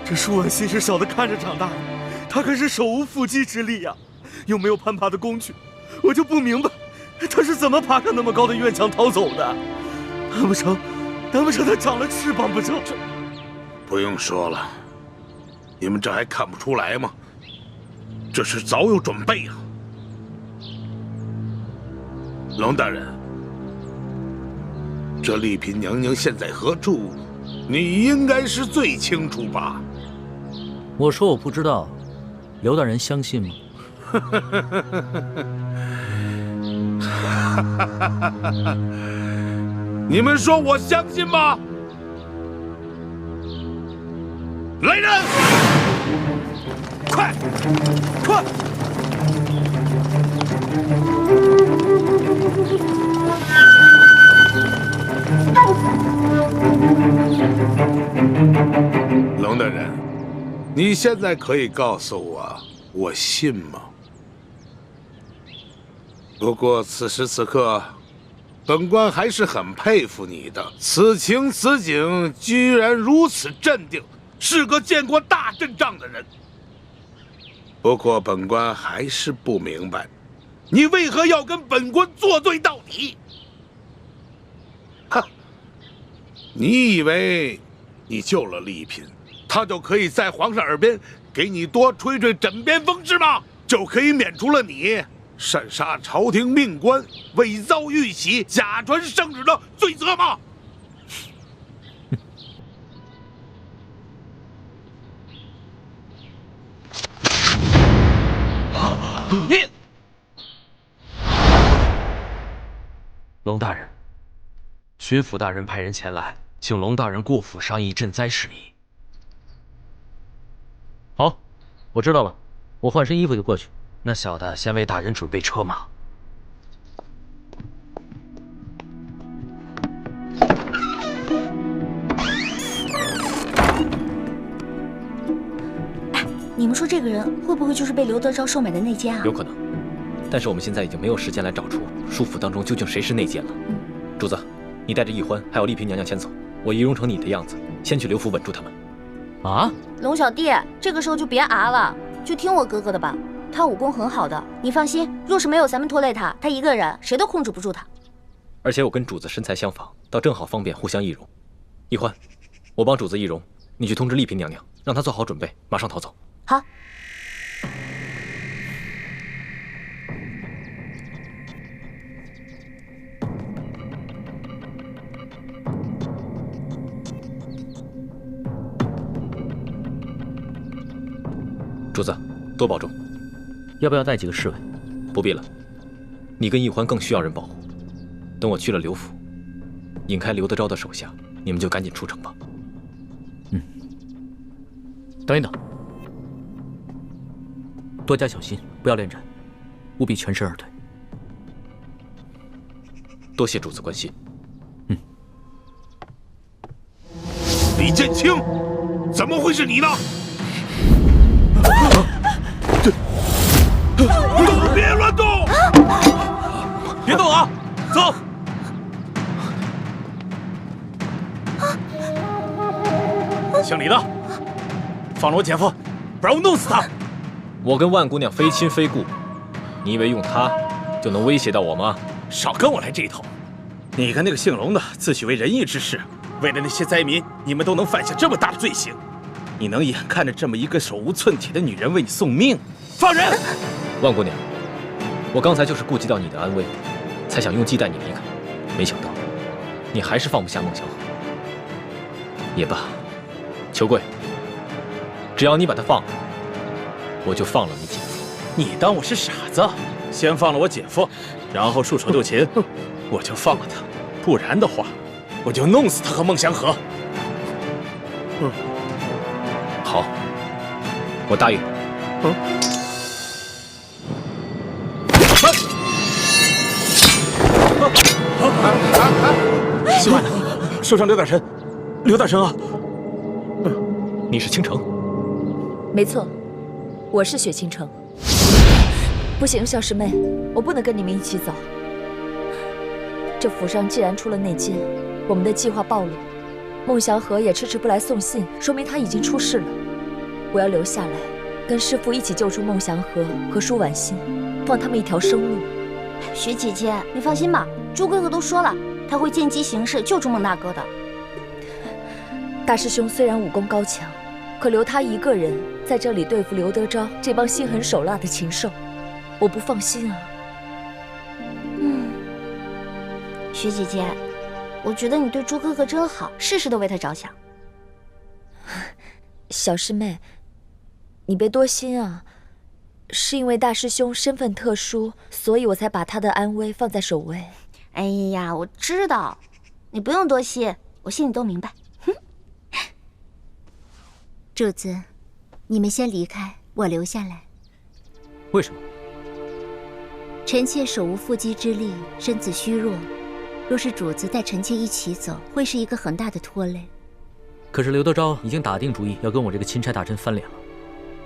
这舒婉心是小的看着长大的，她可是手无缚鸡之力呀，又没有攀爬的工具，我就不明白。他是怎么爬上那么高的院墙逃走的？难不成他长了翅膀不成？不用说了，你们这还看不出来吗？这是早有准备啊！龙大人，这丽嫔娘娘现在何处？你应该是最清楚吧？我说我不知道，刘大人相信吗？你们说我相信吗？来人，快！龙大人，你现在可以告诉我，我信吗？不过此时此刻，本官还是很佩服你的，此情此景居然如此镇定，是个见过大阵仗的人。不过本官还是不明白，你为何要跟本官作对到底？哈！你以为你救了丽嫔，他就可以在皇上耳边给你多吹吹枕边风是吗？就可以免除了你擅杀朝廷命官、伪造玉玺、假传圣旨的罪责吗？龙大人，巡抚大人派人前来，请龙大人过府商议赈灾事宜。好，我知道了，我换身衣服就过去。那小的先为大人准备车马。你们说这个人会不会就是被刘德昭收买的内奸啊？有可能，但是我们现在已经没有时间来找出叔府当中究竟谁是内奸了。主子，你带着易欢还有丽嫔娘娘先走，我仪容成你的样子，先去刘府稳住他们。啊，龙小弟，这个时候就别啊了，就听我哥哥的吧。他武功很好的，你放心，若是没有咱们拖累他，他一个人谁都控制不住他。而且我跟主子身材相仿，倒正好方便互相易容。易欢，我帮主子易容，你去通知丽嫔娘娘，让她做好准备，马上逃走。好。主子，多保重。要不要带几个侍卫？不必了，你跟易欢更需要人保护。等我去了刘府，引开刘德昭的手下，你们就赶紧出城吧。等一等，多加小心，不要恋战，务必全身而退。多谢主子关心。李建清，怎么会是你呢？都别乱动！别动啊！走！姓李的，放了我姐夫，不然我弄死他！我跟万姑娘非亲非故，你以为用她就能威胁到我吗？少跟我来这一套！你跟那个姓龙的自诩为仁义之士，为了那些灾民，你们都能犯下这么大的罪行，你能眼看着这么一个手无寸铁的女人为你送命？放人！万姑娘，我刚才就是顾及到你的安危，才想用计带你离开，没想到你还是放不下孟祥和。也罢，裘贵，只要你把他放了，我就放了你姐夫。你当我是傻子？先放了我姐夫，然后束手就擒，我就放了他。不然的话，我就弄死他和孟祥和。好，我答应。姓万的，受伤刘大神，刘大神啊！你是倾城？没错，我是雪倾城。不行，小师妹，我不能跟你们一起走。这府上既然出了内奸，我们的计划暴露，孟祥和也迟迟不来送信，说明他已经出事了。我要留下来，跟师父一起救出孟祥和和舒婉心，放他们一条生路。雪姐姐，你放心吧，朱哥哥都说了，他会见机行事，救出孟大哥的。大师兄虽然武功高强，可留他一个人在这里对付刘德昭这帮心狠手辣的禽兽，我不放心啊。雪姐姐，我觉得你对朱哥哥真好，事事都为他着想。小师妹，你别多心啊。是因为大师兄身份特殊，所以我才把他的安危放在首位。哎呀，我知道，你不用多心，我心里都明白。主子，你们先离开，我留下来。为什么？臣妾手无缚鸡之力，身子虚弱，若是主子带臣妾一起走，会是一个很大的拖累。可是刘德昭已经打定主意要跟我这个钦差大臣翻脸了，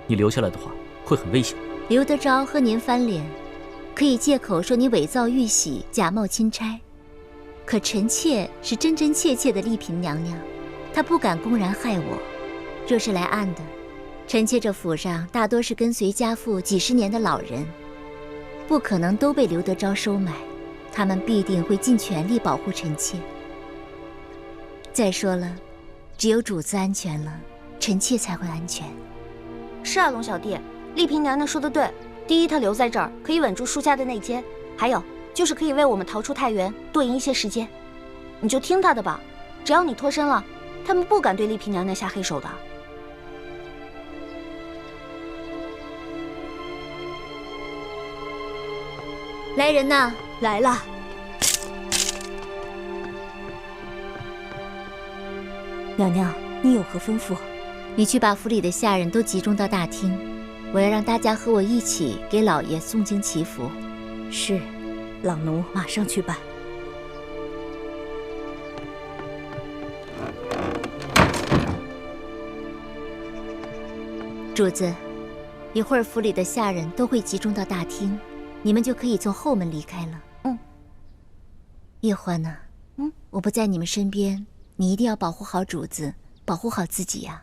你留下来的话会很危险。刘德昭和您翻脸，可以借口说你伪造玉玺，假冒钦差，可臣妾是真真切切的丽嫔娘娘，她不敢公然害我。若是来暗的，臣妾这府上大多是跟随家父几十年的老人，不可能都被刘德昭收买，他们必定会尽全力保护臣妾。再说了，只有主子安全了，臣妾才会安全。是啊，龙小弟，丽嫔娘娘说的对。第一，她留在这儿可以稳住舒家的内奸，还有就是可以为我们逃出太原多赢一些时间。你就听她的吧，只要你脱身了，他们不敢对丽嫔娘娘下黑手的。来人呐，来了。娘娘，你有何吩咐？你去把府里的下人都集中到大厅，我要让大家和我一起给老爷诵经祈福。是，朗奴马上去办。主子，一会儿府里的下人都会集中到大厅，你们就可以从后门离开了。叶欢呢？我不在你们身边，你一定要保护好主子，保护好自己呀。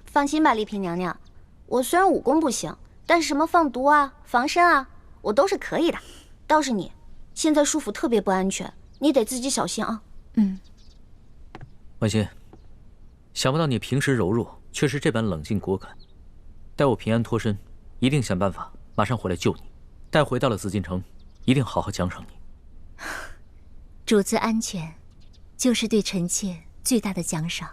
放心吧，丽嫔娘娘，我虽然武功不行，但是什么放毒啊、防身啊，我都是可以的。倒是你，现在舒府特别不安全，你得自己小心啊。婉心，想不到你平时柔弱，却是这般冷静果敢。待我平安脱身，一定想办法马上回来救你。待回到了紫禁城，一定好好奖赏你。主子安全，就是对臣妾最大的奖赏。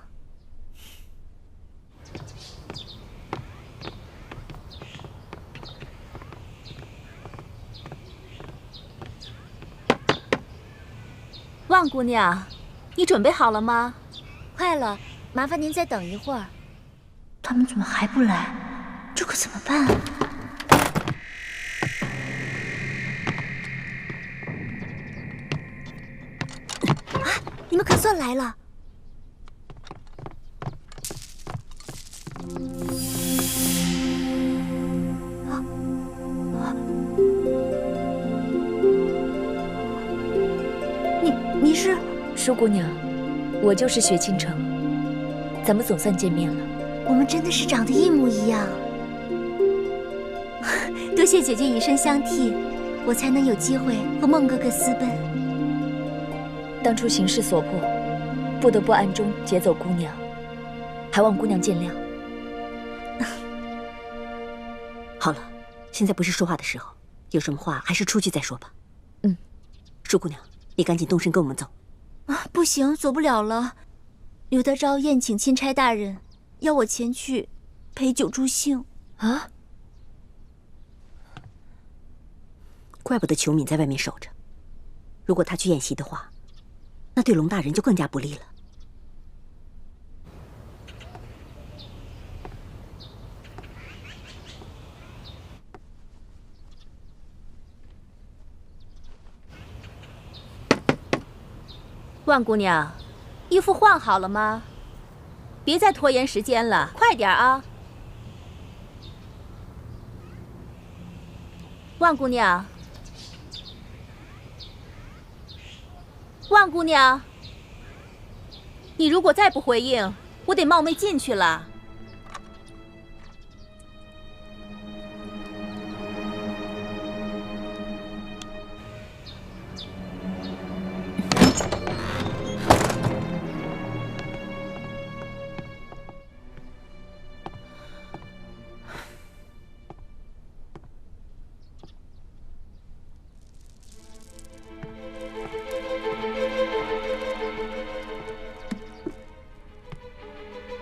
万姑娘，你准备好了吗？快了，麻烦您再等一会儿。他们怎么还不来？这可怎么办？你们可算来了！你是舒姑娘，我就是雪倾城，咱们总算见面了。我们真的是长得一模一样，多谢姐姐以身相替，我才能有机会和孟哥哥私奔。当初形势所迫，不得不暗中劫走姑娘，还望姑娘见谅。好了，现在不是说话的时候，有什么话还是出去再说吧。舒姑娘，你赶紧动身跟我们走。不行，走不了了。刘德昭宴请钦差大人，要我前去陪酒助兴。怪不得裘敏在外面守着，如果他去宴席的话，那对龙大人就更加不利了。万姑娘，衣服换好了吗？别再拖延时间了，快点啊！万姑娘，万姑娘，你如果再不回应，我得冒昧进去了。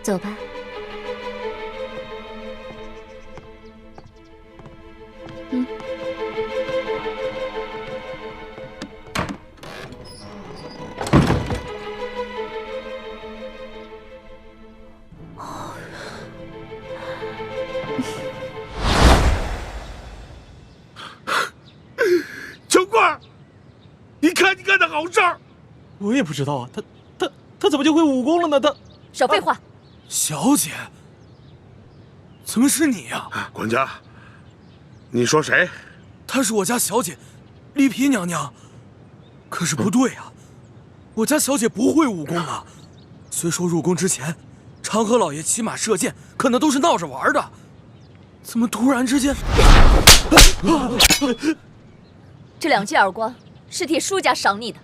走吧。秋官，你看你干的好事儿！我也不知道啊，他怎么就会武功了呢？他少废话。小姐，怎么是你呀？管家，你说谁？她是我家小姐，丽嫔娘娘。可是不对啊，我家小姐不会武功的。虽说入宫之前，长河老爷骑马射箭，可那都是闹着玩的。怎么突然之间？这2记耳光是替舒家赏你的。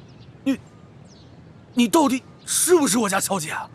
你到底是不是我家小姐啊？